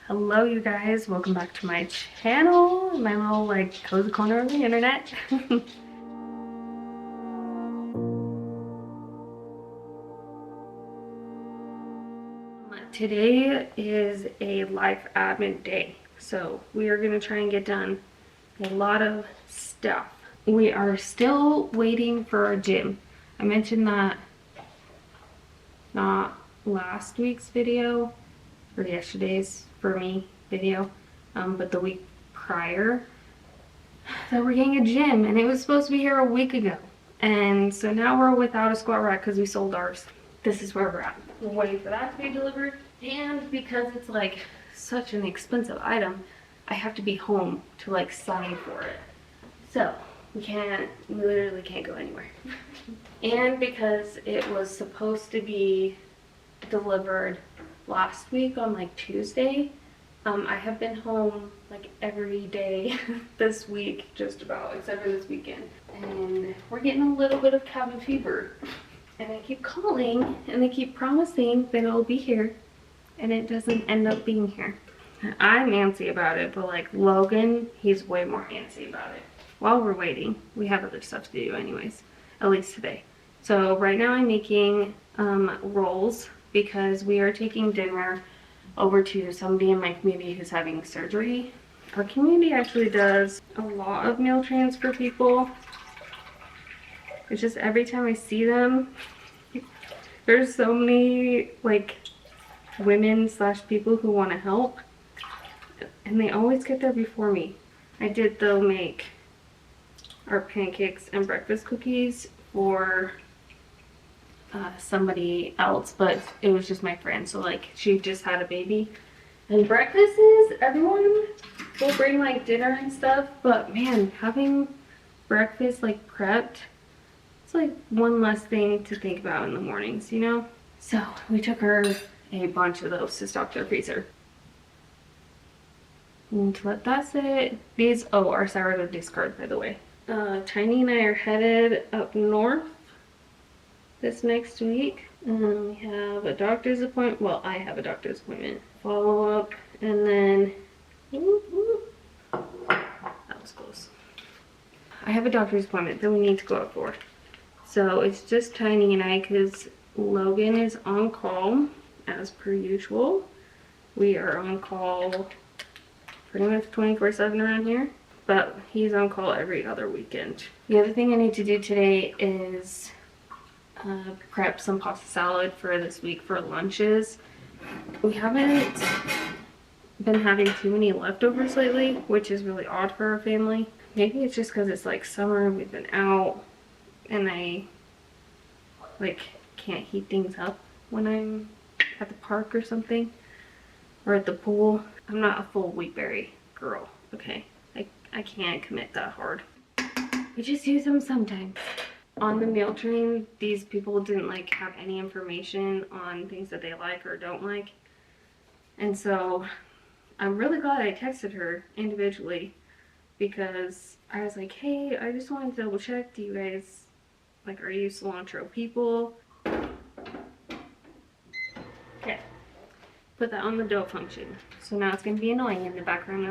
Hello you guys, welcome back to my channel, my little like cozy corner of the internet. Today is a life admin day, so we are going to try and get done a lot of stuff. We are still waiting for our gym. I mentioned that not last week's video, or yesterday's for me video, but the week prior, that we're getting a gym, and it was supposed to be here a week ago. And so now we're without a squat rack because we sold ours. This is where we're at. We're waiting for that to be delivered, and because it's like such an expensive item, I have to be home to like sign for it. So we literally can't go anywhere. And because it was supposed to be delivered last week on like Tuesday, I have been home like every day this week, just about, except for this weekend. And we're getting a little bit of cabin fever. And I keep calling and they keep promising that it'll be here, and it doesn't end up being here. I'm antsy about it, but like Logan, he's way more antsy about it. While we're waiting, we have other stuff to do anyways, at least today. So right now I'm making rolls because we are taking dinner over to somebody in my community who's having surgery. Our community actually does a lot of meal trains for people. It's just every time I see them, there's so many like women / people who want to help, and they always get there before me. I did though make our pancakes and breakfast cookies for somebody else, but it was just my friend, so like she just had a baby. And breakfast is, everyone will bring like dinner and stuff, but man, having breakfast like prepped, it's like one less thing to think about in the mornings, you know? So we took her a bunch of those to stock their freezer. And to let that sit, these are sourdough discard, by the way. Tiny and I are headed up north this next week, and we have a doctor's appointment. Well, I have a doctor's appointment, follow up, and then that was close. I have a doctor's appointment that we need to go out for. So it's just Tiny and I, because Logan is on call as per usual. We are on call pretty much 24/7 around here, but he's on call every other weekend. The other thing I need to do today is prep some pasta salad for this week for lunches. We haven't been having too many leftovers lately, which is really odd for our family. Maybe it's just because it's like summer, we've been out, and I like can't heat things up when I'm at the park or something, or at the pool. I'm not a full wheatberry girl, okay? I can't commit that hard. We just use them sometimes. On the meal train, these people didn't like have any information on things that they like or don't like. And so I'm really glad I texted her individually, because I was like, hey, I just wanted to double check. Do you guys, like, are you cilantro people? Okay. Put that on the dough function. So now it's going to be annoying in the background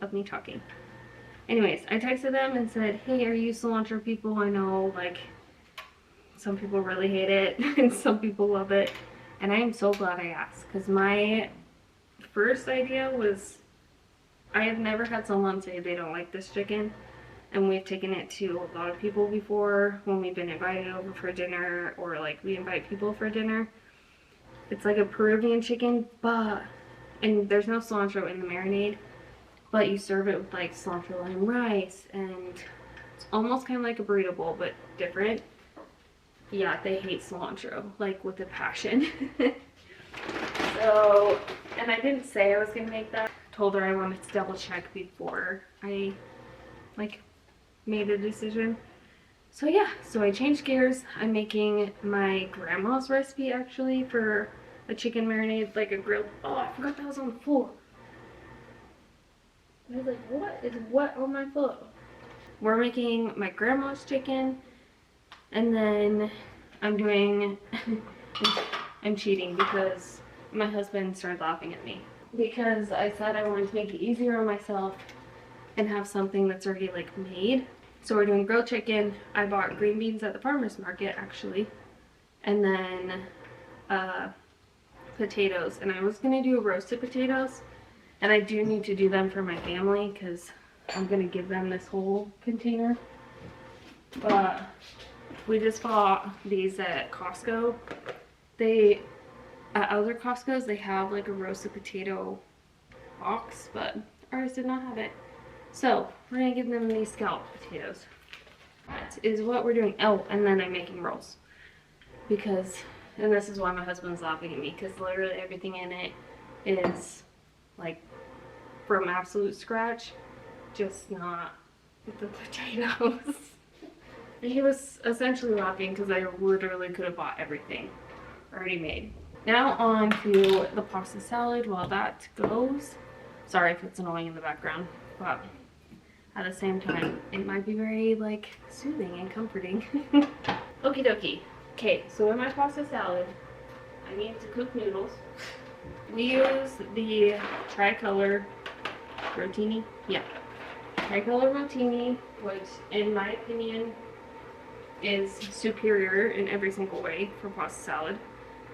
of me talking. Anyways, I texted them and said, hey, are you cilantro people? I know, like, some people really hate it and some people love it. And I am so glad I asked, because my first idea was, I have never had someone say they don't like this chicken. And we've taken it to a lot of people before when we've been invited over for dinner, or like we invite people for dinner. It's like a Peruvian chicken, and there's no cilantro in the marinade. But you serve it with like cilantro lime rice, and it's almost kind of like a burrito bowl, but different. Yeah, they hate cilantro, like with a passion. So, and I didn't say I was gonna make that. Told her I wanted to double check before I like made a decision. So yeah, so I changed gears. I'm making my grandma's recipe actually for a chicken marinade, like a grilled. Oh, I forgot that was on the floor. I was like, what is what on my floor? We're making my grandma's chicken, and then I'm doing, I'm cheating because my husband started laughing at me. because I said I wanted to make it easier on myself and have something that's already like made. So we're doing grilled chicken. I bought green beans at the farmer's market actually, and then potatoes. And I was gonna do roasted potatoes, and I do need to do them for my family because I'm gonna give them this whole container. But we just bought these at Costco. They, at other Costco's, they have like a roasted potato box, but ours did not have it. So we're gonna give them these scalloped potatoes. That is what we're doing. Oh, and then I'm making rolls. Because, and this is why my husband's laughing at me, because literally everything in it is like from absolute scratch, just not the potatoes. And he was essentially laughing because I literally could have bought everything already made. Now on to the pasta salad while that goes. Sorry if it's annoying in the background, but at the same time, it might be very like soothing and comforting. Okie dokie. Okay, so in my pasta salad, I need to cook noodles. We use the tricolor rotini. Yeah, tricolor rotini, which in my opinion is superior in every single way for pasta salad.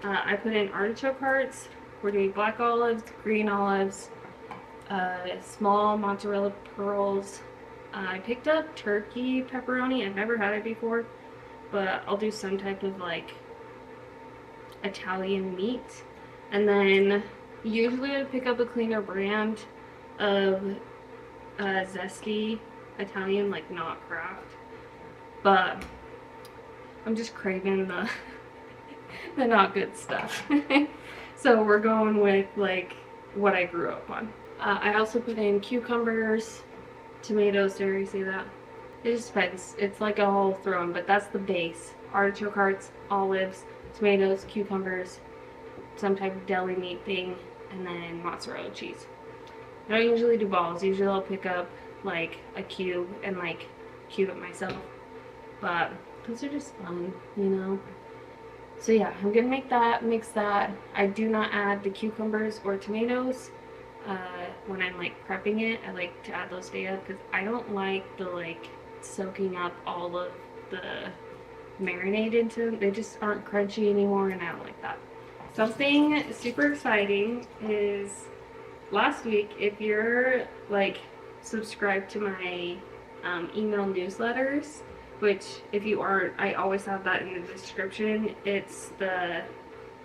I put in artichoke hearts. We're doing black olives, green olives, small mozzarella pearls. I picked up turkey pepperoni. I've never had it before, but I'll do some type of like Italian meat. And then usually I pick up a cleaner brand of zesty Italian, like not Kraft, but I'm just craving the the not good stuff. So we're going with like what I grew up on. I also put in cucumbers, tomatoes, dare I say that? It just depends. It's like a whole throw-in, but that's the base. Artichoke hearts, olives, tomatoes, cucumbers, some type of deli meat thing, and then mozzarella cheese. I don't usually do balls. Usually I'll pick up like a cube and like cube it myself. But those are just fun, you know? So yeah, I'm gonna make that, mix that. I do not add the cucumbers or tomatoes when I'm like prepping it. I like to add those day of because I don't like the like soaking up all of the marinade into them. They just aren't crunchy anymore and I don't like that. Something super exciting is last week, if you're like subscribed to my email newsletters, which if you aren't, I always have that in the description. It's the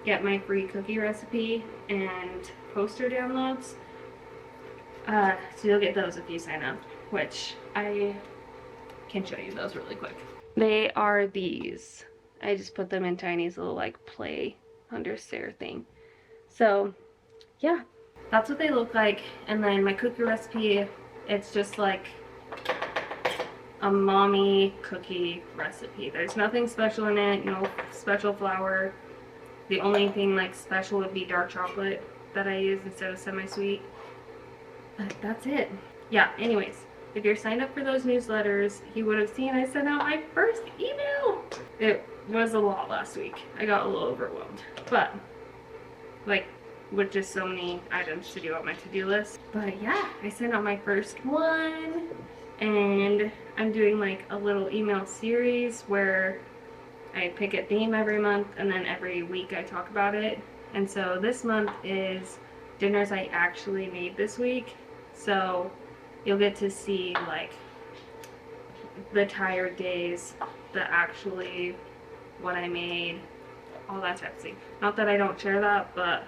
get my free cookie recipe and poster downloads. So you'll get those if you sign up, which I can show you those really quick. They are these. I just put them in Tiny's little like play under stair thing. So yeah, that's what they look like. And then my cookie recipe, it's just like a mommy cookie recipe. There's nothing special in it, no special flour. The only thing like special would be dark chocolate that I use instead of semi-sweet. But that's it. Yeah, anyways, if you're signed up for those newsletters, you would have seen I sent out my first email. It was a lot last week. I got a little overwhelmed. But, like, with just so many items to do on my to-do list. But yeah, I sent out my first one. And I'm doing like a little email series where I pick a theme every month and then every week I talk about it. And so this month is dinners I actually made this week. So you'll get to see like the tired days, the actually what I made, all that type of thing. Not that I don't share that, but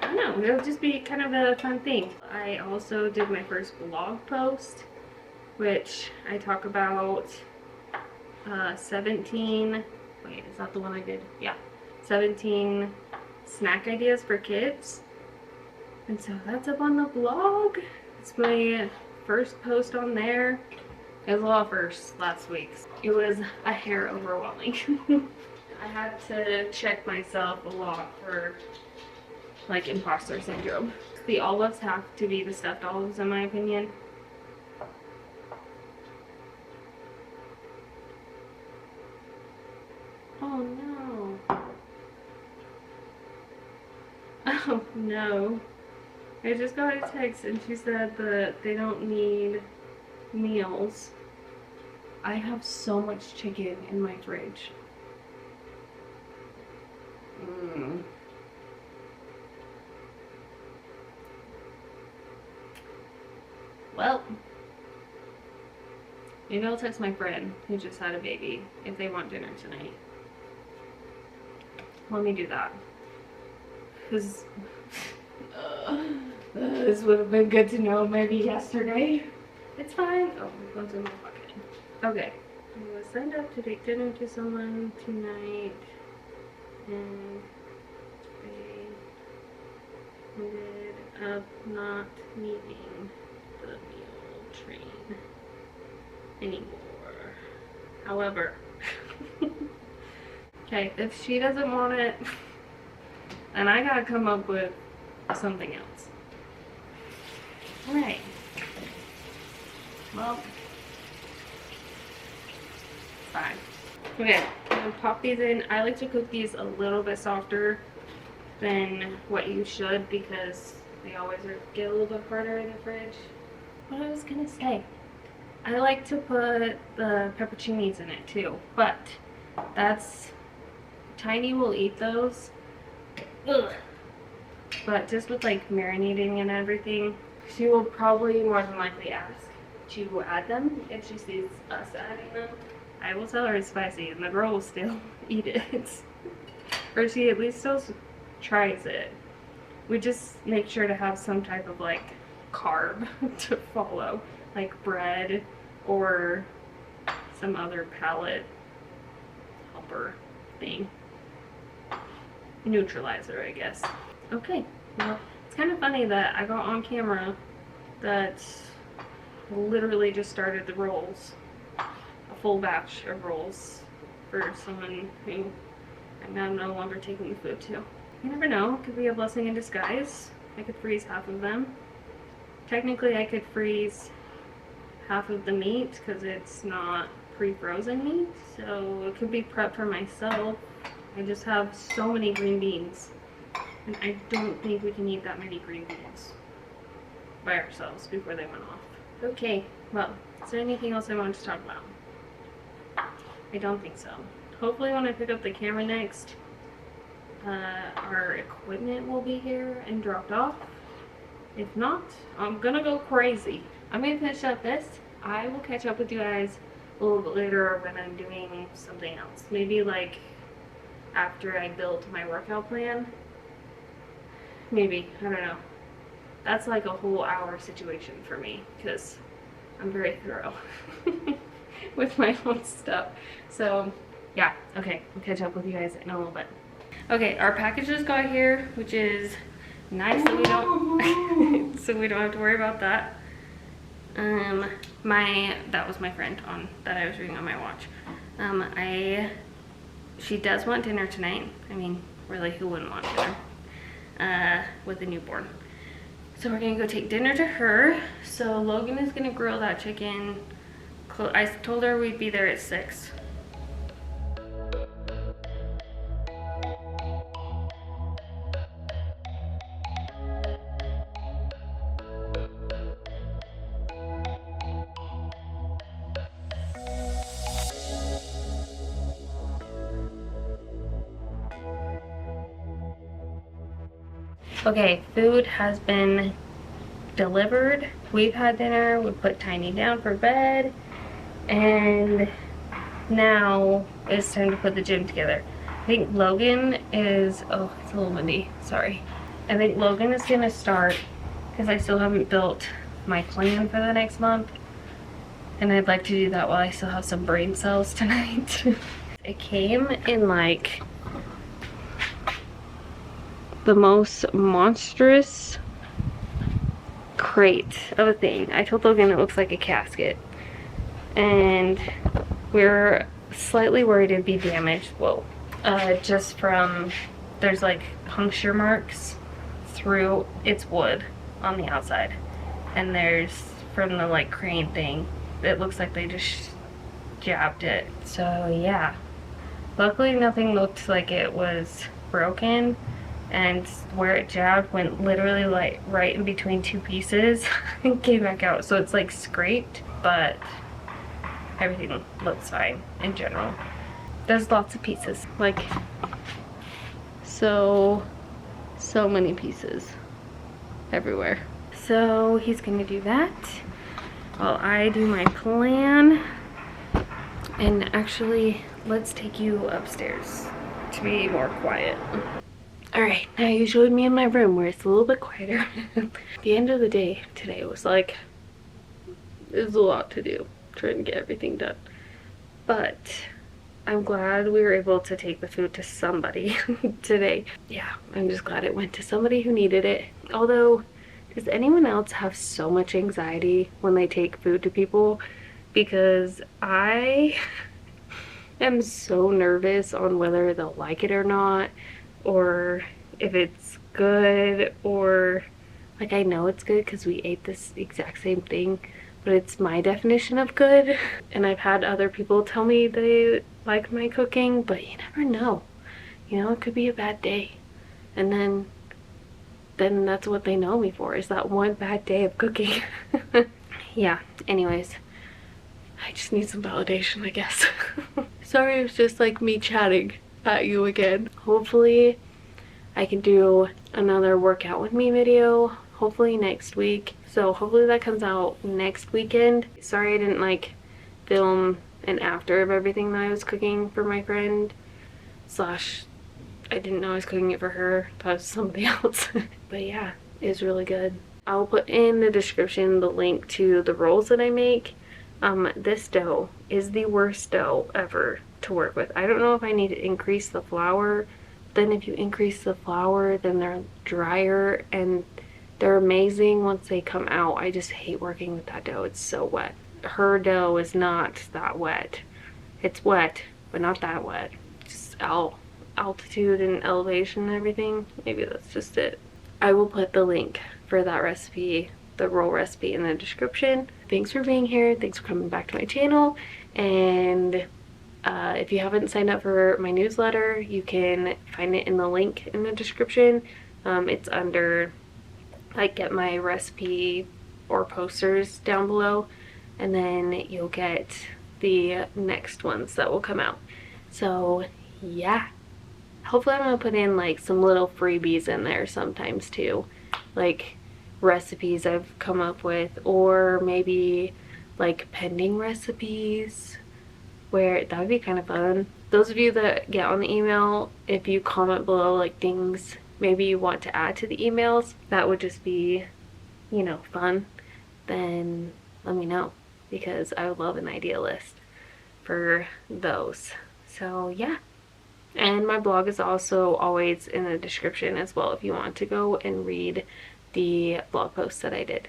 I don't know, it'll just be kind of a fun thing. I also did my first blog post, which I talk about 17, wait, is that the one I did? Yeah, 17 snack ideas for kids. And so that's up on the blog. It's my first post on there. It was a lot of firsts last week. It was a hair overwhelming. I had to check myself a lot for like imposter syndrome. The olives have to be the stuffed olives in my opinion. Oh no. Oh no. I just got a text and she said that they don't need meals. I have so much chicken in my fridge. Well, maybe I'll text my friend who just had a baby if they want dinner tonight. Let me do that. Because this would have been good to know maybe yesterday. It's fine. Oh, my phone's in my pocket. Okay. I was signed up to take dinner to someone tonight. And I ended up not needing the meal train anymore. However, okay, if she doesn't want it, then I gotta come up with something else. Alright. Well, fine. Okay, I'm gonna pop these in. I like to cook these a little bit softer than what you should because they always get a little bit harder in the fridge. What I was gonna say, I like to put the pepperoncinis in it too, but that's, Tiny will eat those. Ugh. But just with like marinating and everything, she will probably more than likely ask to add them if she sees us adding them. I will tell her it's spicy and the girl will still eat it. Or she at least still tries it. We just make sure to have some type of like carb to follow, like bread or some other palate helper thing. Neutralizer, I guess. Okay, well, it's kind of funny that I got on camera that literally just started the rolls, a full batch of rolls for someone who I'm now no longer taking the food to. You never know, it could be a blessing in disguise. I could freeze half of them. Technically, I could freeze half of the meat because it's not pre-frozen meat, so it could be prepped for myself. I just have so many green beans, and I don't think we can eat that many green beans by ourselves before they went off. Okay, well, is there anything else I wanted to talk about? I don't think so. Hopefully when I pick up the camera next, our equipment will be here and dropped off. If not, I'm gonna go crazy. I'm gonna finish up this. I will catch up with you guys a little bit later when I'm doing something else. Maybe like after I build my workout plan. Maybe, I don't know. That's like a whole hour situation for me because I'm very thorough with my own stuff. So yeah, okay, I'll catch up with you guys in a little bit. Okay, our package just got here, which is nice that we don't so we don't have to worry about that. That was my friend on that I was reading on my watch. She does want dinner tonight. I mean, really, who wouldn't want dinner with a newborn? So we're gonna go take dinner to her. So Logan is gonna grill that chicken. I told her we'd be there at 6. Okay, food has been delivered. We've had dinner. We put Tiny down for bed. And now it's time to put the gym together. I think Logan is, oh, it's a little windy, sorry. I think Logan is gonna start because I still haven't built my plan for the next month. And I'd like to do that while I still have some brain cells tonight. It came in like the most monstrous crate of a thing. I told Logan it looks like a casket. And we're slightly worried it'd be damaged. Whoa. Just from, there's like puncture marks through its wood on the outside. And there's from the like crane thing, it looks like they just jabbed it. So yeah. Luckily nothing looked like it was broken. and where it jabbed went literally like right in between two pieces and came back out. So it's like scraped, but everything looks fine in general. There's lots of pieces, like so many pieces everywhere. So he's gonna do that while I do my plan. And actually, let's take you upstairs to be more quiet. Alright, now you showed me in my room where it's a little bit quieter. The end of the day today was like, it was a lot to do, trying to get everything done. But I'm glad we were able to take the food to somebody today. Yeah, I'm just glad it went to somebody who needed it. Although, does anyone else have so much anxiety when they take food to people? Because I am so nervous on whether they'll like it or not, or if it's good, or like I know it's good because we ate this exact same thing, but it's my definition of good. And I've had other people tell me they like my cooking, but you never know. You know, it could be a bad day. And then that's what they know me for, is that one bad day of cooking. Yeah, anyways. I just need some validation, I guess. Sorry, it was just like me chatting at you again. Hopefully I can do another workout with me video, hopefully next week. So hopefully that comes out next weekend. Sorry I didn't like film an after of everything that I was cooking for my friend. Slash, I didn't know I was cooking it for her. That was somebody else. But yeah, it's really good. I'll put in the description the link to the rolls that I make. This dough is the worst dough ever to work with. I don't know if I need to increase the flour. Then if you increase the flour, then they're drier, and they're amazing once they come out. I just hate working with that dough. It's so wet. Her dough is not that wet. It's wet, but not that wet. Just altitude and elevation and everything. Maybe that's just it. I will put the link for that recipe, the roll recipe, in the description. Thanks for being here. Thanks for coming back to my channel. And if you haven't signed up for my newsletter, you can find it in the link in the description. It's under like get my recipe or posters down below, and then you'll get the next ones that will come out. So yeah, hopefully I'm gonna put in like some little freebies in there sometimes too, like recipes I've come up with, or maybe like pending recipes, where that would be kind of fun. Those of you that get on the email, if you comment below like things maybe you want to add to the emails, that would just be, you know, fun, then let me know, because I would love an idea list for those. So yeah, and my blog is also always in the description as well if you want to go and read the blog posts that I did.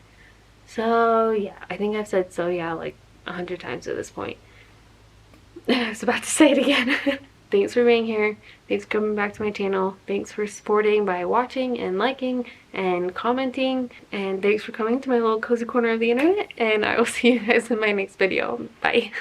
So yeah, I think I've said so yeah like 100 times at this point. I was about to say it again. Thanks for being here. Thanks for coming back to my channel. Thanks for supporting by watching and liking and commenting. And thanks for coming to my little cozy corner of the internet. And I will see you guys in my next video. Bye.